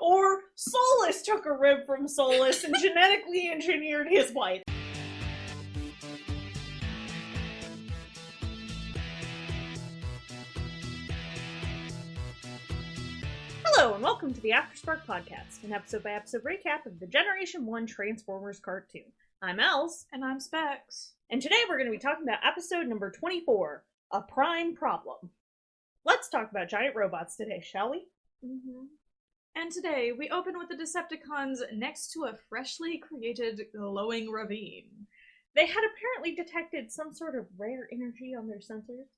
Or Solus took a rib from Solus and genetically engineered his wife. Hello, and welcome to the Afterspark podcast, an episode-by-episode recap of the Generation 1 Transformers cartoon. I'm Els. And I'm Specs. And today we're going to be talking about episode number 24, A Prime Problem. Let's talk about giant robots today, shall we? Mm-hmm. And today we open with the Decepticons next to a freshly created glowing ravine. They had apparently detected some sort of rare energy on their sensors.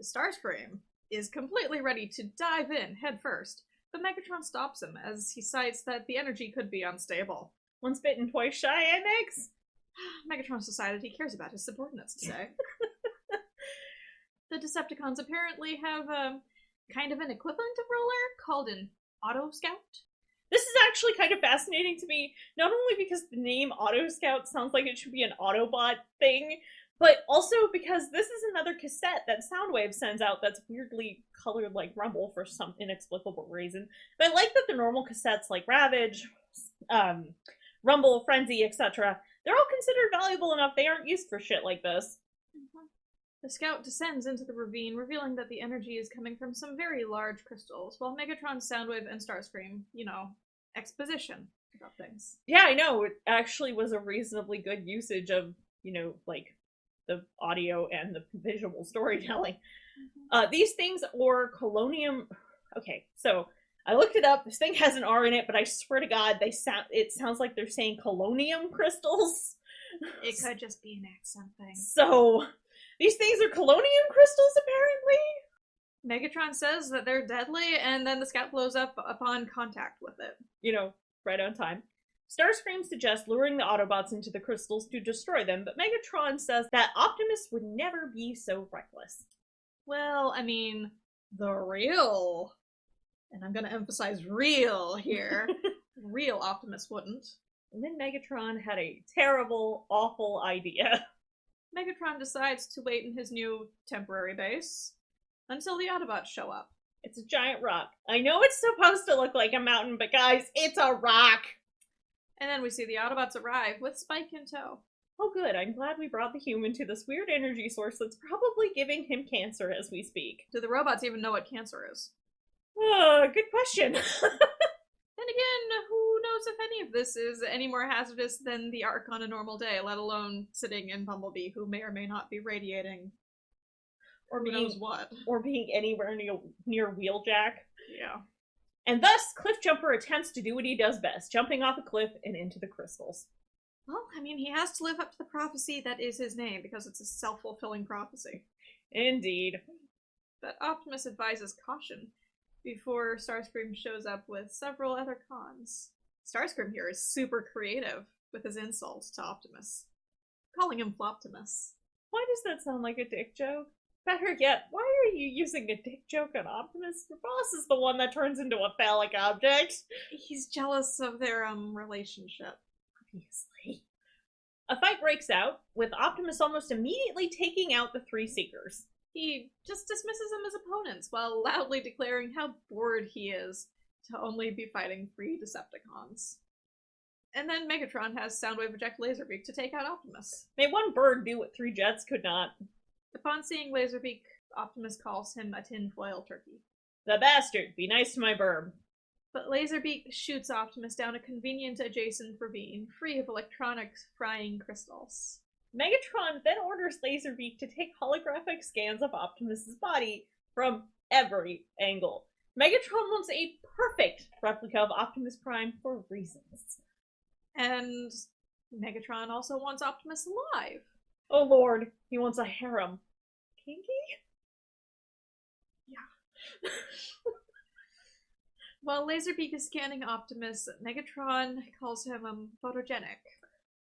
Starscream is completely ready to dive in head first, but Megatron stops him as he cites that the energy could be unstable. Once bitten, twice shy, eh, Megs? Megatron's decided he cares about his subordinates today. The Decepticons apparently have kind of an equivalent of Roller called an Auto Scout. This is actually kind of fascinating to me, not only because the name Auto Scout sounds like it should be an Autobot thing, but also because this is another cassette that Soundwave sends out that's weirdly colored like Rumble for some inexplicable reason. But I like that the normal cassettes like Ravage, Rumble, Frenzy, etc., they're all considered valuable enough they aren't used for shit like this. The Scout descends into the ravine, revealing that the energy is coming from some very large crystals, while Megatron, Soundwave, and Starscream, exposition about things. Yeah, I know. It actually was a reasonably good usage of, like, the audio and the visual storytelling. Mm-hmm. These things or colonium... Okay, so I looked it up. This thing has an R in it, but I swear to God, it sounds like they're saying colonium crystals. It could just be an accent thing. So... these things are colonium crystals, apparently? Megatron says that they're deadly, and then the Scout blows up upon contact with it. Right on time. Starscream suggests luring the Autobots into the crystals to destroy them, but Megatron says that Optimus would never be so reckless. Well, I mean, the real, and I'm gonna emphasize real here, real Optimus wouldn't. And then Megatron had a terrible, awful idea. Megatron decides to wait in his new temporary base until the Autobots show up. It's a giant rock. I know it's supposed to look like a mountain, but guys, it's a rock! And then we see the Autobots arrive with Spike in tow. Oh good, I'm glad we brought the human to this weird energy source that's probably giving him cancer as we speak. Do the robots even know what cancer is? Good question. Then again, who knows if any of this is any more hazardous than the Ark on a normal day, let alone sitting in Bumblebee, who may or may not be radiating. Or who knows what. Or being anywhere near Wheeljack. Yeah. And thus, Cliffjumper attempts to do what he does best, jumping off a cliff and into the crystals. Well, I mean, he has to live up to the prophecy that is his name, because it's a self-fulfilling prophecy. Indeed. But Optimus advises caution before Starscream shows up with several other cons. Starscream here is super creative with his insults to Optimus, calling him Floptimus. Why does that sound like a dick joke? Better yet, why are you using a dick joke on Optimus? Your boss is the one that turns into a phallic object. He's jealous of their, relationship. Obviously. A fight breaks out, with Optimus almost immediately taking out the three Seekers. He just dismisses them as opponents, while loudly declaring how bored he is to only be fighting 3 Decepticons. And then Megatron has Soundwave eject Laserbeak to take out Optimus. May one bird do what 3 jets could not. Upon seeing Laserbeak, Optimus calls him a tinfoil turkey. The bastard! Be nice to my burb. But Laserbeak shoots Optimus down a convenient adjacent ravine, free of electronic frying crystals. Megatron then orders Laserbeak to take holographic scans of Optimus's body from every angle. Megatron wants a perfect replica of Optimus Prime for reasons. And Megatron also wants Optimus alive. Oh lord, he wants a harem. Kinky? Yeah. While Laserbeak is scanning Optimus, Megatron calls him photogenic.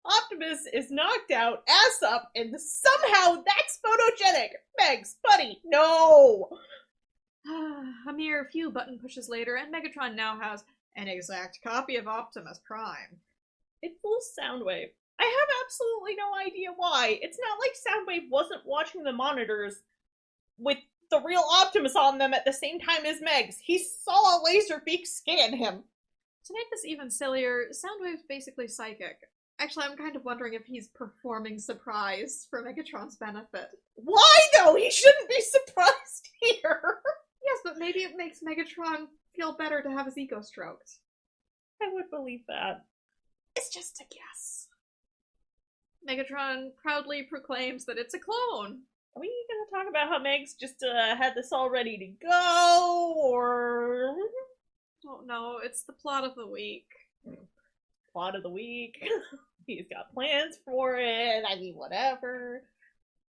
Optimus is knocked out, ass up, and somehow that's photogenic! Megs, buddy, no! A mere few button pushes later, and Megatron now has an exact copy of Optimus Prime. It fools Soundwave. I have absolutely no idea why. It's not like Soundwave wasn't watching the monitors with the real Optimus on them at the same time as Megs. He saw a Laserbeak scan him. To make this even sillier, Soundwave's basically psychic. Actually, I'm kind of wondering if he's performing surprise for Megatron's benefit. Why though? He shouldn't be surprised here. Yes, but maybe it makes Megatron feel better to have his ego stroked. I would believe that. It's just a guess. Megatron proudly proclaims that it's a clone. Are we gonna talk about how Meg's just had this all ready to go, or... Oh no, it's the plot of the week. Plot of the week. He's got plans for it. I mean, whatever.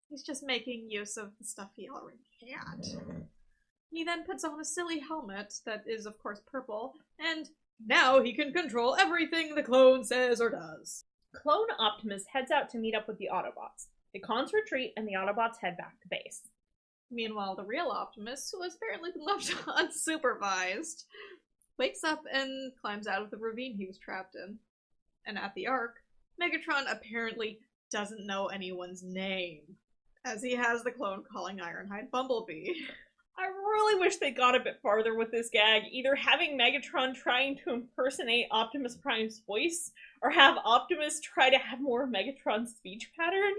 He's just making use of the stuff he already had. He then puts on a silly helmet that is, of course, purple, and now he can control everything the clone says or does. Clone Optimus heads out to meet up with the Autobots. The cons retreat, and the Autobots head back to base. Meanwhile, the real Optimus, who has apparently been left unsupervised, wakes up and climbs out of the ravine he was trapped in. And at the Ark, Megatron apparently doesn't know anyone's name, as he has the clone calling Ironhide Bumblebee. I really wish they got a bit farther with this gag, either having Megatron trying to impersonate Optimus Prime's voice, or have Optimus try to have more of Megatron's speech pattern.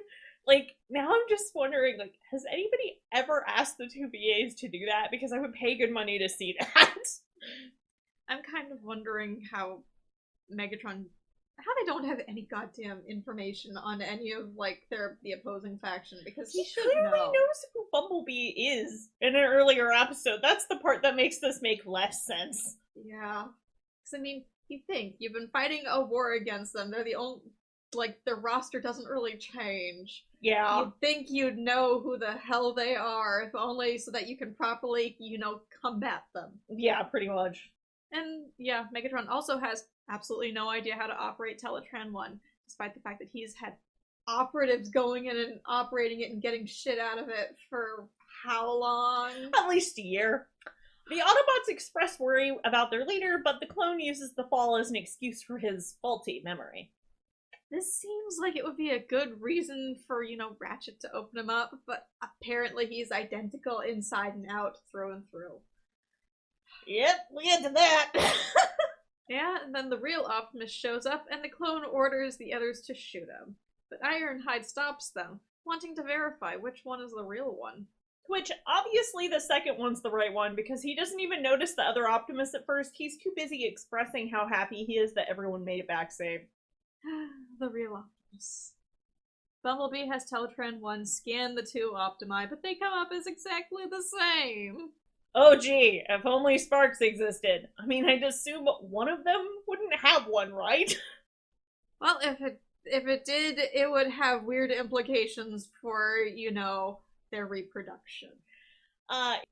Like, now I'm just wondering, like, has anybody ever asked the two VAs to do that? Because I would pay good money to see that. I'm kind of wondering how Megatron... how they don't have any goddamn information on any of, like, the opposing faction, because he should clearly know. knows who Bumblebee is in an earlier episode. That's the part that makes this make less sense. Yeah. Because, I mean, you think, you've been fighting a war against them, they're the only... like, their roster doesn't really change. Yeah. You'd think you'd know who the hell they are, if only so that you can properly, combat them. Yeah, pretty much. And, yeah, Megatron also has absolutely no idea how to operate Teletran 1, despite the fact that he's had operatives going in and operating it and getting shit out of it for how long? At least a year. The Autobots express worry about their leader, but the clone uses the fall as an excuse for his faulty memory. This seems like it would be a good reason for, Ratchet to open him up, but apparently he's identical inside and out, through and through. Yep, we get to that. Yeah, and then the real Optimus shows up, and the clone orders the others to shoot him. But Ironhide stops them, wanting to verify which one is the real one. Which, obviously the second one's the right one, because he doesn't even notice the other Optimus at first. He's too busy expressing how happy he is that everyone made it back safe. The real Optimus. Bumblebee has Teletran 1 scan the two Optimi, but they come up as exactly the same. Oh gee, if only Sparks existed. I mean, I'd assume one of them wouldn't have one, right? Well, if it did, it would have weird implications for, their reproduction.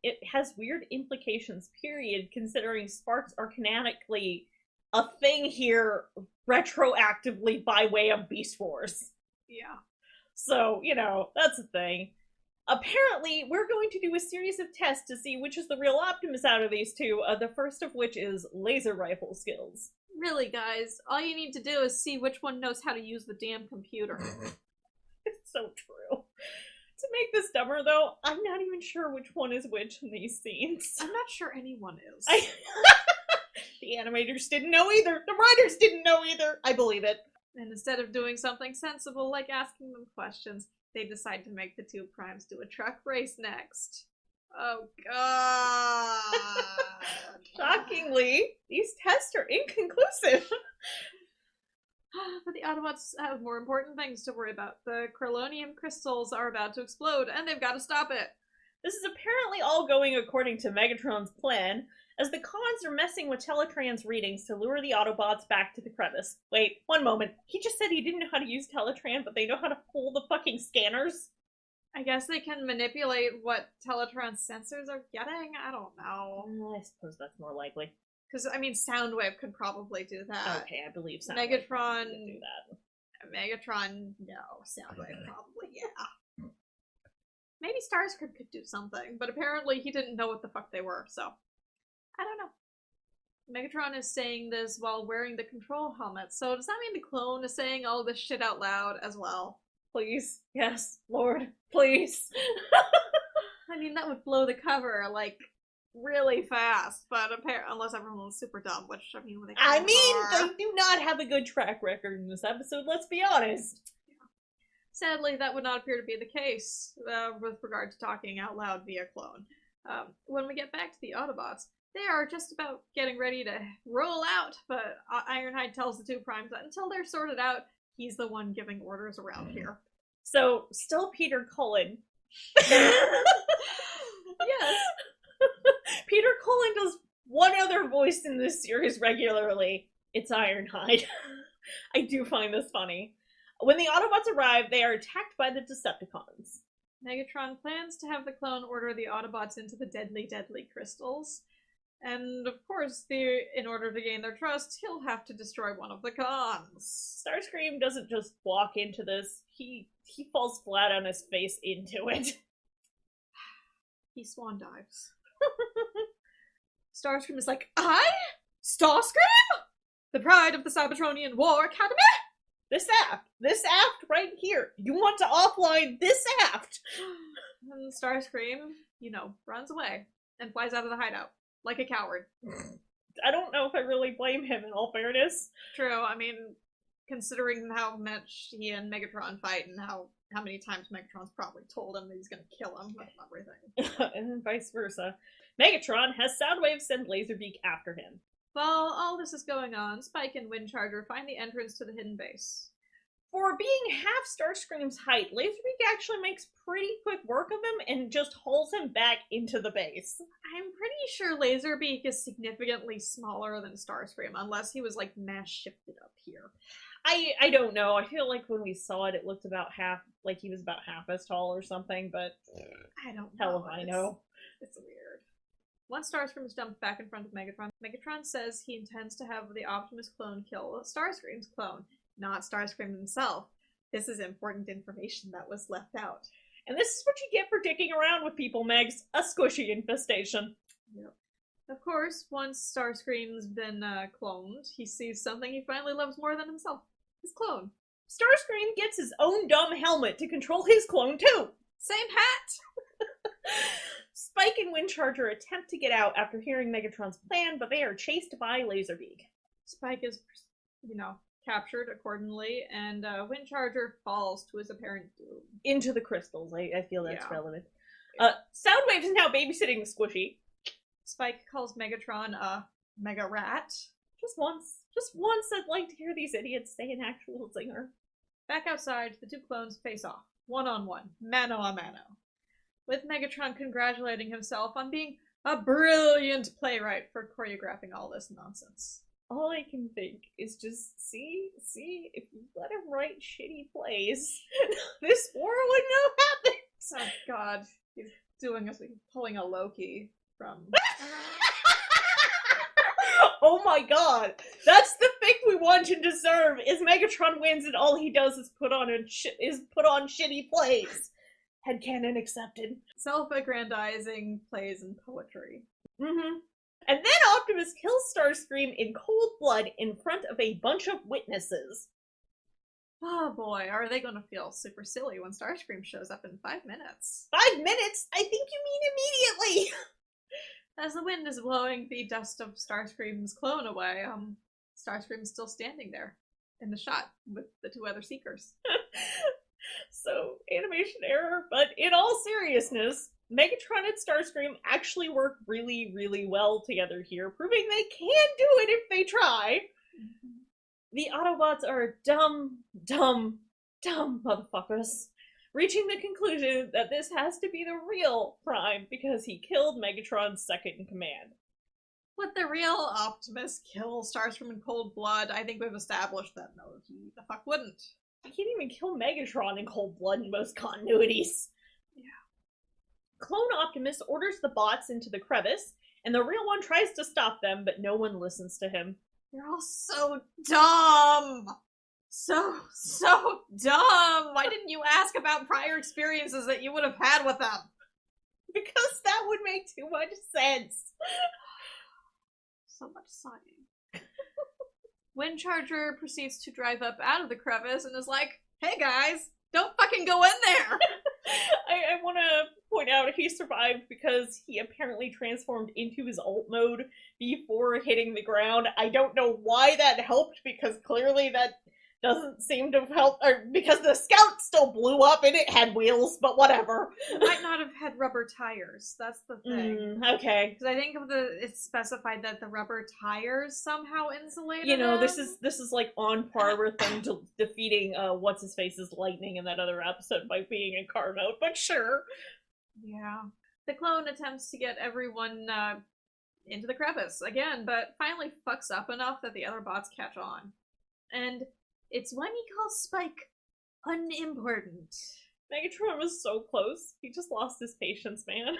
It has weird implications, period, considering Sparks are canonically a thing here retroactively by way of Beast Wars. Yeah. So, that's a thing. Apparently, we're going to do a series of tests to see which is the real Optimus out of these two, the first of which is laser rifle skills. Really, guys, all you need to do is see which one knows how to use the damn computer. It's so true. To make this dumber, though, I'm not even sure which one is which in these scenes. I'm not sure anyone is. The animators didn't know either. The writers didn't know either. I believe it. And instead of doing something sensible like asking them questions, they decide to make the two primes do a truck race next. Oh god. Shockingly, these tests are inconclusive. But the Autobots have more important things to worry about. The Crylonium crystals are about to explode, and they've got to stop it. This is apparently all going according to Megatron's plan, as the cons are messing with Teletran's readings to lure the Autobots back to the crevice. Wait, one moment. He just said he didn't know how to use Teletran, but they know how to fool the fucking scanners? I guess they can manipulate what Teletran's sensors are getting? I don't know. I suppose that's more likely. Because, Soundwave could probably do that. Okay, I believe Soundwave Megatron could do that. Megatron, no. Soundwave, probably, yeah. Maybe Starscream could do something, but apparently he didn't know what the fuck they were, so... I don't know. Megatron is saying this while wearing the control helmet, so does that mean the clone is saying all this shit out loud as well? Please. Yes, Lord. Please. That would blow the cover, really fast, but unless everyone was super dumb, which, I mean, they I kind of are. mean, they do not have a good track record in this episode, let's be honest. Sadly, that would not appear to be the case with regard to talking out loud via clone. When we get back to the Autobots, they are just about getting ready to roll out, but Ironhide tells the two Primes that until they're sorted out, he's the one giving orders around here. So, still Peter Cullen. Yes. Peter Cullen does one other voice in this series regularly. It's Ironhide. I do find this funny. When the Autobots arrive, they are attacked by the Decepticons. Megatron plans to have the clone order the Autobots into the deadly, deadly crystals. And of course, in order to gain their trust, he'll have to destroy one of the cons. Starscream doesn't just walk into this, he falls flat on his face into it. He swan dives. Starscream is like, I? Starscream? The pride of the Cybertronian War Academy? This aft right here. You want to offline this aft. And Starscream, runs away and flies out of the hideout like a coward. I don't know if I really blame him, in all fairness. True, I mean, considering how much he and Megatron fight and how many times Megatron's probably told him that he's gonna kill him with everything. And then vice versa. Megatron has Soundwave send Laserbeak after him. While all this is going on, Spike and Windcharger find the entrance to the hidden base. For being half Starscream's height, Laserbeak actually makes pretty quick work of him and just hauls him back into the base. I'm pretty sure Laserbeak is significantly smaller than Starscream, unless he was, mass shifted up here. I don't know. I feel like when we saw it, it looked about half, like he was about half as tall or something, but I don't know. Hell if I know. It's weird. Once Starscream is dumped back in front of Megatron, Megatron says he intends to have the Optimus clone kill Starscream's clone, not Starscream himself. This is important information that was left out. And this is what you get for dicking around with people, Megs. A squishy infestation. Yep. Of course, once Starscream's been cloned, he sees something he finally loves more than himself. His clone. Starscream gets his own dumb helmet to control his clone, too! Same hat! Spike and Windcharger attempt to get out after hearing Megatron's plan, but they are chased by Laserbeak. Spike is, captured accordingly, and Windcharger falls to his apparent doom. Into the crystals. I feel that's relevant. Soundwave is now babysitting the squishy. Spike calls Megatron a mega rat. Just once. I'd like to hear these idiots say an actual zinger. Back outside, the two clones face off, one-on-one, mano-a-mano, with Megatron congratulating himself on being a brilliant playwright for choreographing all this nonsense. All I can think is just, see, if you let him write shitty plays, this war wouldn't have happened! Oh god, he's pulling a Loki from... Oh my god! That's the thing we want and deserve, is Megatron wins and all he does is put on shitty plays. Headcanon accepted. Self-aggrandizing plays and poetry. Mm-hmm. And then Optimus kills Starscream in cold blood in front of a bunch of witnesses. Oh boy, are they gonna feel super silly when Starscream shows up in 5 minutes. 5 minutes? I think you mean immediately! As the wind is blowing the dust of Starscream's clone away, Starscream's still standing there in the shot with the two other Seekers. So, animation error, but in all seriousness, Megatron and Starscream actually work really, really well together here, proving they can do it if they try. Mm-hmm. The Autobots are dumb motherfuckers, reaching the conclusion that this has to be the real Prime because he killed Megatron's second in command. Would the real Optimus kill Starscream in cold blood? I think we've established that no, he the fuck wouldn't. He can't even kill Megatron in cold blood in most continuities. Yeah. Clone Optimus orders the bots into the crevice, and the real one tries to stop them, but no one listens to him. You're all so dumb! So dumb! Why didn't you ask about prior experiences that you would have had with them? Because that would make too much sense. So much sighing. Windcharger proceeds to drive up out of the crevice and is like, hey guys, don't fucking go in there! I I want to point out he survived because he apparently transformed into his alt mode before hitting the ground. I don't know why that helped, because clearly that doesn't seem to help, or because the scout still blew up and it had wheels, but whatever. It might not have had rubber tires. That's the thing. Okay. Because I think it's specified that the rubber tires somehow insulated You know, him. this is like on par with them defeating what's his face's lightning in that other episode by being in car mode, but sure. Yeah. The clone attempts to get everyone into the crevice again, but finally fucks up enough that the other bots catch on. And it's when he calls Spike unimportant. Megatron was so close. He just lost his patience, man.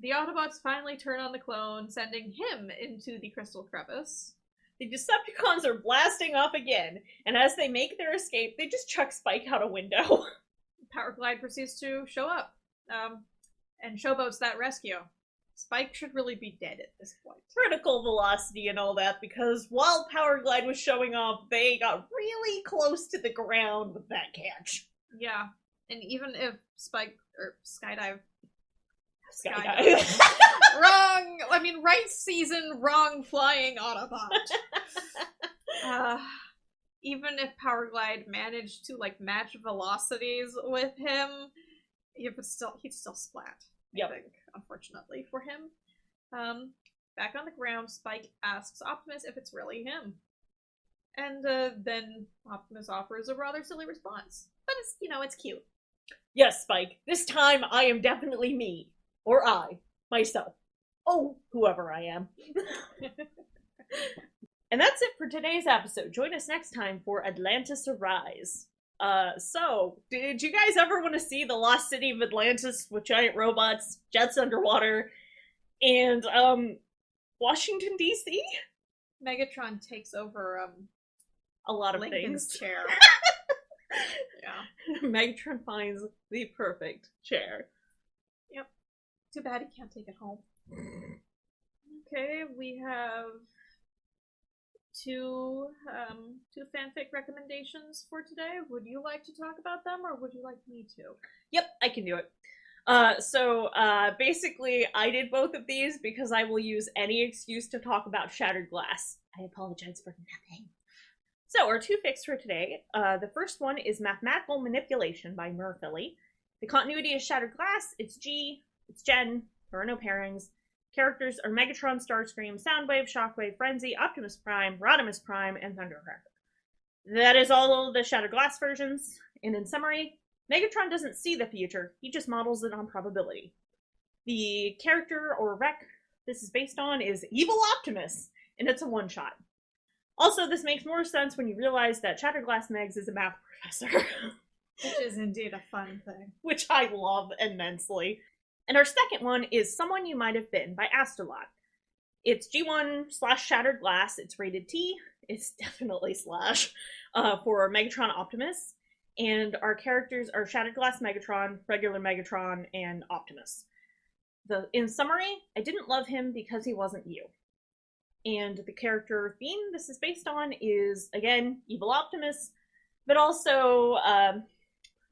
The Autobots finally turn on the clone, sending him into the crystal crevice. The Decepticons are blasting off again, and as they make their escape, they just chuck Spike out a window. Powerglide proceeds to show up, and showboats that rescue. Spike should really be dead at this point. Critical velocity and all that, because while Powerglide was showing off, they got really close to the ground with that catch. Yeah, and even if Spike, or Skydive. Wrong! I mean, right season, wrong flying Autobot. Even if Powerglide managed to, like, match velocities with him, he'd still splat. Yep. I think, unfortunately for him. Back on the ground, Spike asks Optimus if it's really him. And then Optimus offers a rather silly response. But it's cute. Yes, Spike. This time I am definitely me. Or I. Myself. Oh, whoever I am. And that's it for today's episode. Join us next time for Atlantis Arise. So, did you guys ever want to see the lost city of Atlantis with giant robots, jets underwater, and, Washington, D.C.? Megatron takes over, a lot of Lincoln's things. chair. Yeah. Megatron finds the perfect chair. Yep. Too bad he can't take it home. Okay, we have two fanfic recommendations for today. Would you like to talk about them, or would you like me to? Yep, I can do it. So basically, I did both of these because I will use any excuse to talk about Shattered Glass. I apologize for nothing. So, our two fics for today. The first one is Mathematical Manipulation by Murphilly. The continuity is Shattered Glass, it's G, it's Jen, there are no pairings. Characters are Megatron, Starscream, Soundwave, Shockwave, Frenzy, Optimus Prime, Rodimus Prime, and Thundercracker. That is all the Shattered Glass versions, and in summary, Megatron doesn't see the future, he just models it on probability. The character or rec this is based on is Evil Optimus, and it's a one-shot. Also, this makes more sense when you realize that Shattered Glass Megs is a math professor. Which is indeed a fun thing. Which I love immensely. And our second one is Someone You Might Have Been by Astalot. It's G1/Shattered Glass, it's rated T, it's definitely slash, for Megatron Optimus. And our characters are Shattered Glass Megatron, regular Megatron, and Optimus. In summary, I didn't love him because he wasn't you. And the character theme this is based on is, again, Evil Optimus, but also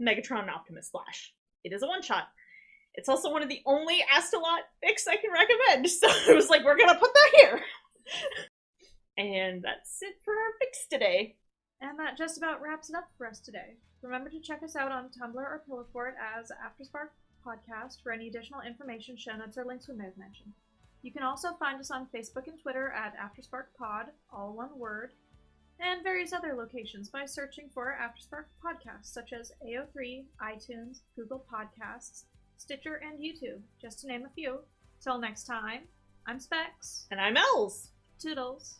Megatron and Optimus slash. It is a one-shot. It's also one of the only Astalot fics I can recommend, so I was like, we're gonna put that here! And that's it for our fics today. And that just about wraps it up for us today. Remember to check us out on Tumblr or Pillowfort as Afterspark Podcast for any additional information, show notes, or links we may have mentioned. You can also find us on Facebook and Twitter at Afterspark Pod, all one word, and various other locations by searching for Afterspark Podcasts, such as AO3, iTunes, Google Podcasts, Stitcher, and YouTube, just to name a few. Till next time, I'm Specs. And I'm Els. Toodles.